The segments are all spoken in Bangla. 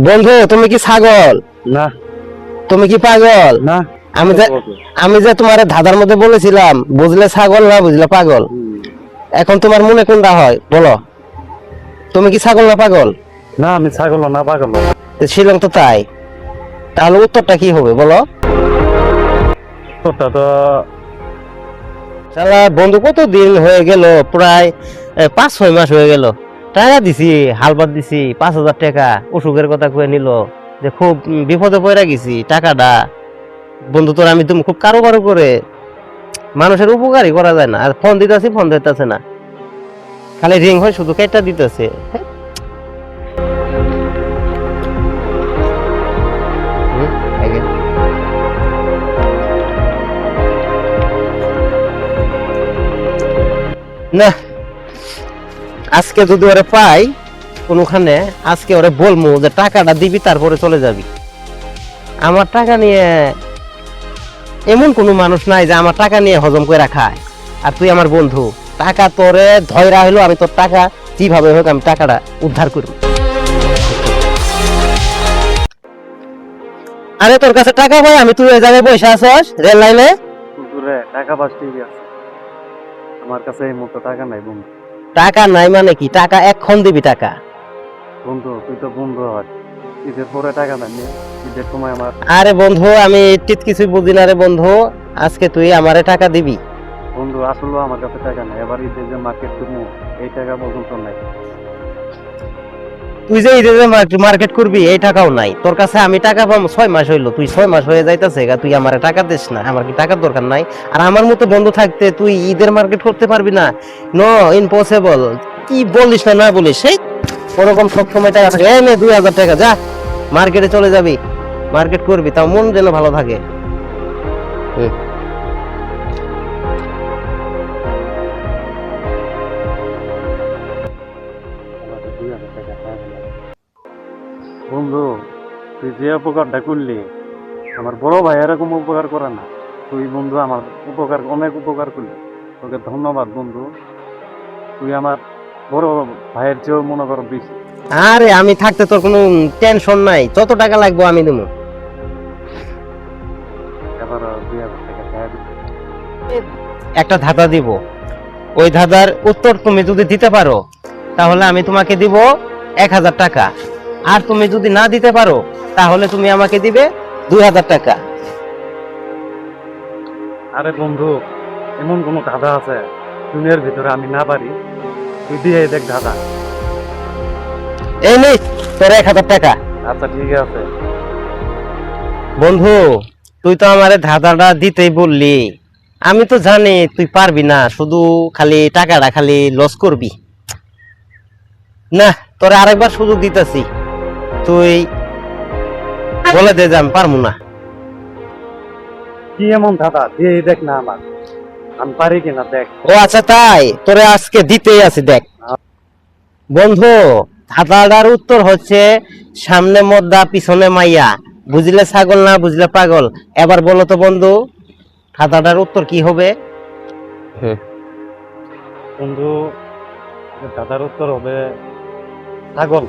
বন্ধু তুমি কি ছাগল? না। তুমি কি পাগল? না। আমি যে তোমার ধাঁধার মধ্যে বলেছিলাম বুঝলে ছাগল না বুঝলে পাগল, এখন তোমার মনে কোনটা হয় বলো? তুমি কি ছাগল না পাগল? না আমি ছাগল না পাগল। ছিলাম তো তাই, তাহলে উত্তরটা কি হবে বলো? তোরটা তো শালা বন্ধু কত দিন হয়ে গেল, প্রায় 5-6 মাস হয়ে গেল। টাকা দিছি, হালবাদ দিছি 5,000 টাকা, অসুখের কথা কয়ে নিল যে খুব বিপদে পড়ে গেছি টাকাটা। বন্ধু তোর আমি তুমি খুব কারো করে মানুষের উপকারই করা যায় না, আর ফোন দিতেছি ফোন দিতেছে না, খালি রিং হয় শুধু কেটটা দিতেছে। না আজকে যদি ওরে পাই কোনখানে, আজকে ওরে বলবো যে টাকাটা দিবি তারপরে চলে যাবি। আমার টাকা নিয়ে এমন কোনো মানুষ নাই যে আমার টাকা নিয়ে হজম করে রাখায়। আর তুই আমার বন্ধু, টাকা তোরে ধয়রা হইলো, আমি তোর টাকা যেভাবে হোক আমি টাকাটা উদ্ধার করব। আরে তোর কাছে টাকা ভাই, আমি তুই ওই জায়গায় বসে আছস রেল লাইনে। দূরে টাকা পাচ্ছি আছে, আমার কাছে এই মতো টাকা নাই বন্ধু। টাকা নাই মানে কি? টাকা এক্ষণ দিবি টাকা। বন্ধু তুই তো বন্ধু হয়, ঈদের পরে টাকা নাই, ঈদের সময় আমার। আরে বন্ধু আমি ঠিক কিছুই বুঝি না রে বন্ধু, আজকে তুই আমারে টাকা দিবি। বন্ধু আসলে আমার কাছে টাকা নাই, এবার ঈদের যে মার্কেট করবো এই টাকা পর্যন্ত নাই। তুই যে মার্কেট করবি এই টাকাও নাই তোর কাছে। আমি টাকা পাবো 6 মাস হইলো, তুই 6 মাস হয়ে যাইতেছে, তুই আমারে টাকা দিস না। আমার কি টাকার দরকার নাই? আর আমার মতো বন্ধু থাকতে তুই ঈদের মার্কেট করতে পারবি না? No, impossible. কি বলিস না না বলিস, সেই ওরকম সব সময় টাকা থাকে। এই নে 2,000 টাকা, যা মার্কেটে চলে যাবি, মার্কেট করবি, তাও মন যেন ভালো থাকে। বন্ধু তুই যে উপকারটা করলি, আমার বড় ভাই এরকম উপকার করে না। তুই বন্ধু আমার উপকার, অনেক উপকার করলি, তোকে ধন্যবাদ বন্ধু। তুই আমার বড় ভাইয়ের চেয়েও মনে করো বেশি। আরে আমি থাকতে তোর কোনো টেনশন নাই, যত টাকা লাগবে আমি দেবো। এবার 2,000 টাকা খাওয়া দিবি। একটা ধাঁধা দিব, ওই ধাঁধার উত্তর তুমি যদি দিতে পারো তাহলে আমি তোমাকে দিব 1,000 টাকা, আর তুমি যদি না দিতে পারো তাহলে তুমি আমাকে দিবে 2,000 টাকা। আরে বন্ধু এমন কোন ধাঁধা আছে দুনিয়ার ভিতরে আমি না পারি? তুই দিয়ে দেখ ধাঁধা। এই নে তোর 1,000 টাকা। আচ্ছা ঠিক আছে। বন্ধু তুই তো আমারে ধাঁধাটা দিতেই বললি, আমি তো জানি তুই পারবি না, শুধু খালি টাকাটা খালি লস করবি। না তোরে আরেকবার সুযোগ দিতেছি, তুই বলে দে যে আমি পারবো না। কি এমন ধাঁধা দিয়ে দেখ না, আমার আমি পারি কিনা দেখ। ও আচ্ছা তাই, তোরে আজকে দিতেই আছে দেখ। বন্ধু ধাঁধাটার উত্তর হচ্ছে সামনে মদ্দা পিছনে মাইয়া, বুঝলে ছাগল না বুঝলে পাগল। এবার বলো তো বন্ধু ধাঁধাটার উত্তর কি হবে? বন্ধু ধাঁধার উত্তর হবে ছাগল।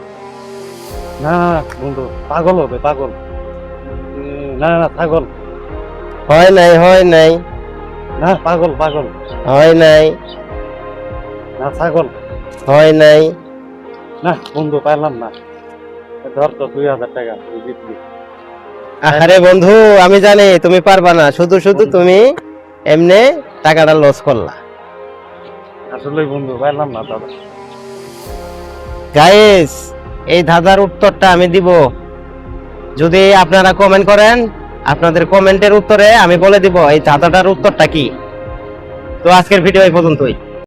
না না না, বন্ধু পাগল হবে, পাগল। না না না, ছাগল। হয় নাই, হয় নাই, না পাগল, পাগল। হয় নাই, না ছাগল। হয় নাই। না বন্ধু পারলাম না। ধর তো 2,000 টাকা তুই জিতলি। আরে বন্ধু আমি জানি তুমি পারবা না, শুধু শুধু তুমি এমনি টাকাটা লস করলা। আসলে বন্ধু পারলাম না দাদা। গাইস এই ধাঁধার উত্তরটা আমি দিব যদি আপনারা কমেন্ট করেন, আপনাদের কমেন্টের উত্তরে আমি বলে দিব এই ধাঁধাটার উত্তরটা কি। তো আজকের ভিডিও এই পর্যন্তই।